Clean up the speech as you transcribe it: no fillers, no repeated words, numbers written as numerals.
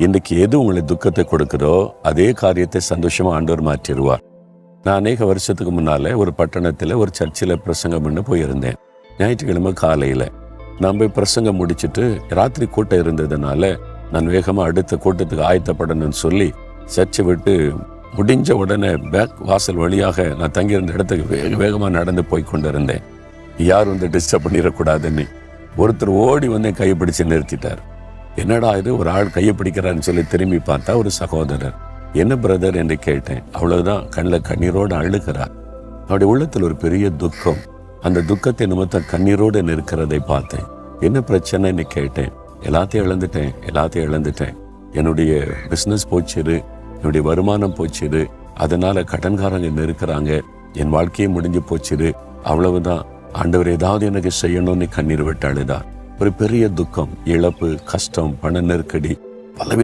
இன்னைக்கு எது உங்களுக்கு துக்கத்தை கொடுக்குதோ அதே காரியத்தை சந்தோஷமா ஆண்டவர் மாற்றிடுவார். நான் அநேக வருஷத்துக்கு முன்னால ஒரு பட்டணத்தில் ஒரு சர்ச்சில் பிரசங்கம் பண்ண போயிருந்தேன். ஞாயிற்றுக்கிழமை காலையில் நான் போய் பிரசங்கம் முடிச்சுட்டு ராத்திரி கூட்டம் இருந்ததுனால நான் வேகமாக அடுத்த கூட்டத்துக்கு ஆயத்தப்படணும்னு சொல்லி சர்ச்சை விட்டு முடிஞ்ச உடனே பேக் வாசல் வழியாக நான் தங்கியிருந்த இடத்துக்கு வேகமாக நடந்து போய் கொண்டு இருந்தேன். யாரும் டிஸ்டர்ப் பண்ணிடக்கூடாதுன்னு ஒருத்தர் ஓடி வந்து என் கையை பிடிச்சு நிறுத்திட்டார். என்னடா இது, ஒரு ஆள் கையை பிடிக்கிறான்னு சொல்லி திரும்பி பார்த்தா ஒரு சகோதரர். என்ன பிரதர் என்று கேட்டேன். அவ்வளவுதான், கண்ணில் கண்ணீரோடு அழுகிறார். அவருடைய உள்ளத்தில் ஒரு பெரிய துக்கம். அந்த துக்கத்தை நிமித்தம் கண்ணீரோடு நிற்கிறதை பார்த்தேன். என்ன பிரச்சனைன்னு கேட்டேன். எல்லாத்தையும் இழந்துட்டேன். என்னுடைய பிஸ்னஸ் போச்சுது, என்னுடைய வருமானம் போச்சுது, அதனால கடன்காரங்க இருக்கிறாங்க, என் வாழ்க்கையே முடிஞ்சு போச்சுது, அவ்வளவுதான், ஆண்டவர் ஏதாவது எனக்கு செய்யணும்னு கண்ணீர் விட்டு அழுதார். ஒரு பெரிய துக்கம், இழப்பு, கஷ்டம், பண நெருக்கடி, பல